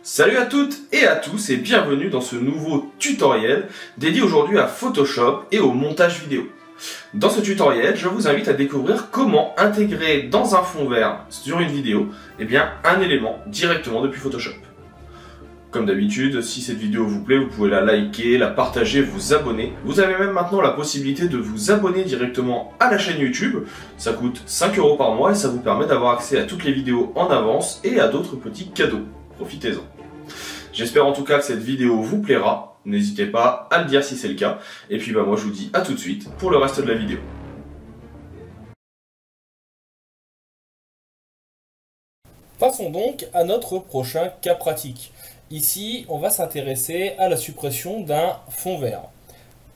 Salut à toutes et à tous et bienvenue dans ce nouveau tutoriel dédié aujourd'hui à Photoshop et au montage vidéo. Dans ce tutoriel, je vous invite à découvrir comment intégrer dans un fond vert sur une vidéo un élément directement depuis Photoshop. Comme d'habitude, si cette vidéo vous plaît, vous pouvez la liker, la partager, vous abonner. Vous avez même maintenant la possibilité de vous abonner directement à la chaîne YouTube. Ça coûte 5 € par mois et ça vous permet d'avoir accès à toutes les vidéos en avance et à d'autres petits cadeaux. Profitez-en. J'espère en tout cas que cette vidéo vous plaira. N'hésitez pas à le dire si c'est le cas. Et puis moi je vous dis à tout de suite pour le reste de la vidéo. Passons donc à notre prochain cas pratique. Ici, on va s'intéresser à la suppression d'un fond vert.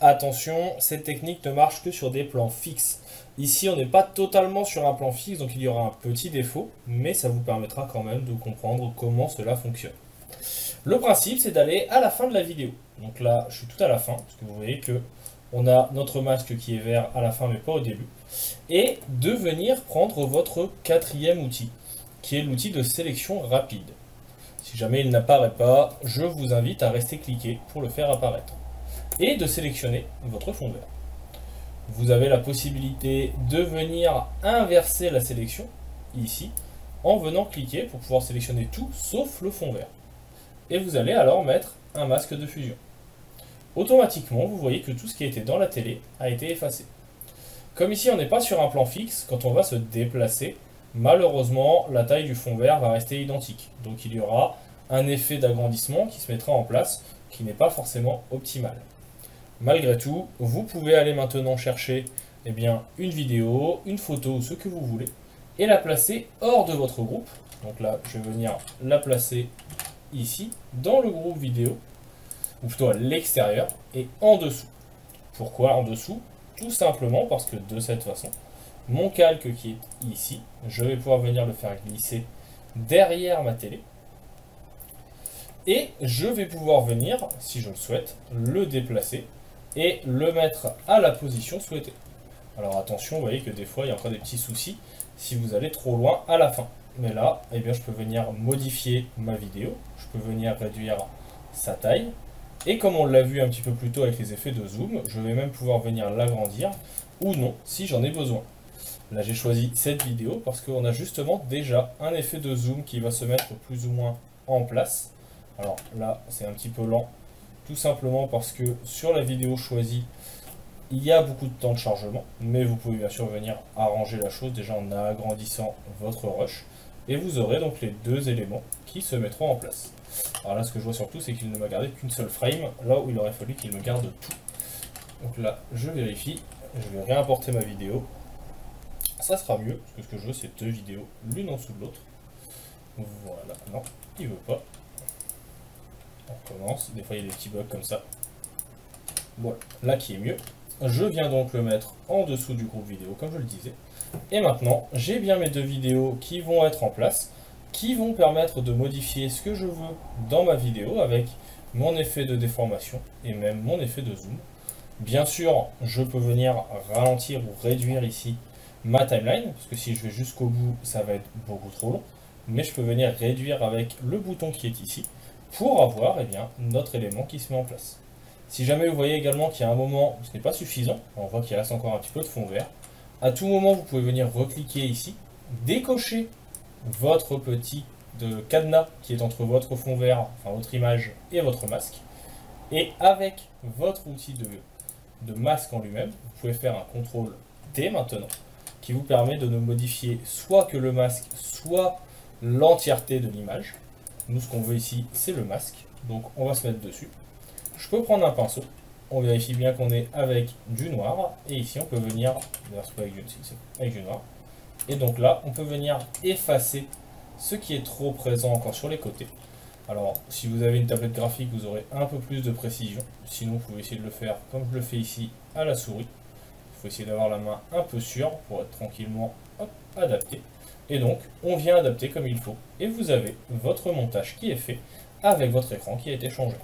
Attention, cette technique ne marche que sur des plans fixes. Ici, on n'est pas totalement sur un plan fixe, donc il y aura un petit défaut, mais ça vous permettra quand même de comprendre comment cela fonctionne. Le principe, c'est d'aller à la fin de la vidéo. Donc là, je suis tout à la fin, parce que vous voyez que on a notre masque qui est vert à la fin, mais pas au début. Et de venir prendre votre quatrième outil, qui est l'outil de sélection rapide. Si jamais il n'apparaît pas, je vous invite à rester cliqué pour le faire apparaître. Et de sélectionner votre fond vert. Vous avez la possibilité de venir inverser la sélection, ici, en venant cliquer pour pouvoir sélectionner tout sauf le fond vert. Et vous allez alors mettre un masque de fusion. Automatiquement, vous voyez que tout ce qui était dans la télé a été effacé. Comme ici on n'est pas sur un plan fixe, quand on va se déplacer, malheureusement la taille du fond vert va rester identique. Donc il y aura un effet d'agrandissement qui se mettra en place, qui n'est pas forcément optimal. Malgré tout, vous pouvez aller maintenant chercher une vidéo, une photo ou ce que vous voulez, et la placer hors de votre groupe. Donc là, je vais venir la placer ici, dans le groupe vidéo, ou plutôt à l'extérieur, et en dessous. Pourquoi en dessous? Tout simplement parce que de cette façon, mon calque qui est ici, je vais pouvoir venir le faire glisser derrière ma télé, et je vais pouvoir venir, si je le souhaite, le déplacer, et le mettre à la position souhaitée. Alors attention, vous voyez que des fois, il y a encore des petits soucis, si vous allez trop loin à la fin. Mais là, je peux venir modifier ma vidéo, je peux venir réduire sa taille, et comme on l'a vu un petit peu plus tôt avec les effets de zoom, je vais même pouvoir venir l'agrandir, ou non, si j'en ai besoin. Là, j'ai choisi cette vidéo parce qu'on a justement déjà un effet de zoom qui va se mettre plus ou moins en place. Alors là, c'est un petit peu lent, tout simplement parce que sur la vidéo choisie, il y a beaucoup de temps de chargement, mais vous pouvez bien sûr venir arranger la chose déjà en agrandissant votre rush, et vous aurez donc les deux éléments qui se mettront en place. Alors là, ce que je vois surtout, c'est qu'il ne m'a gardé qu'une seule frame, là où il aurait fallu qu'il me garde tout. Donc là, je vérifie, je vais réimporter ma vidéo. Ça sera mieux, parce que ce que je veux, c'est deux vidéos, l'une en dessous de l'autre. Voilà, non, il veut pas. On commence, des fois il y a des petits bugs comme ça. Voilà, là qui est mieux. Je viens donc le mettre en dessous du groupe vidéo, comme je le disais. Et maintenant, j'ai bien mes deux vidéos qui vont être en place, qui vont permettre de modifier ce que je veux dans ma vidéo avec mon effet de déformation et même mon effet de zoom. Bien sûr, je peux venir ralentir ou réduire ici ma timeline, parce que si je vais jusqu'au bout, ça va être beaucoup trop long. Mais je peux venir réduire avec le bouton qui est ici, pour avoir notre élément qui se met en place. Si jamais vous voyez également qu'il y a un moment où ce n'est pas suffisant, on voit qu'il reste encore un petit peu de fond vert, à tout moment vous pouvez venir recliquer ici, décocher votre petit cadenas qui est entre votre fond vert, enfin votre image et votre masque, et avec votre outil de masque en lui-même, vous pouvez faire un CTRL T maintenant, qui vous permet de ne modifier soit que le masque, soit l'entièreté de l'image. Nous, ce qu'on veut ici, c'est le masque. Donc, on va se mettre dessus. Je peux prendre un pinceau. On vérifie bien qu'on est avec du noir. Et ici, on peut venir... D'ailleurs, c'est pas avec du noir. Et donc là, on peut venir effacer ce qui est trop présent encore sur les côtés. Alors, si vous avez une tablette graphique, vous aurez un peu plus de précision. Sinon, vous pouvez essayer de le faire comme je le fais ici à la souris. Il faut essayer d'avoir la main un peu sûre pour être tranquillement adapté. Et donc, on vient adapter comme il faut. Et vous avez votre montage qui est fait avec votre écran qui a été changé.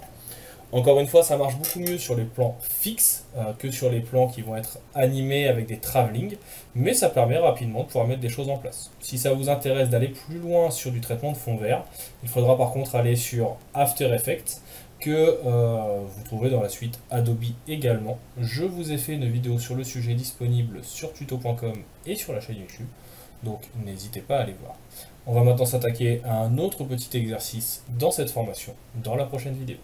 Encore une fois, ça marche beaucoup mieux sur les plans fixes que sur les plans qui vont être animés avec des travelling, mais ça permet rapidement de pouvoir mettre des choses en place. Si ça vous intéresse d'aller plus loin sur du traitement de fond vert, il faudra par contre aller sur After Effects, que vous trouverez dans la suite Adobe également. Je vous ai fait une vidéo sur le sujet disponible sur tuto.com et sur la chaîne YouTube, donc n'hésitez pas à aller voir. On va maintenant s'attaquer à un autre petit exercice dans cette formation, dans la prochaine vidéo.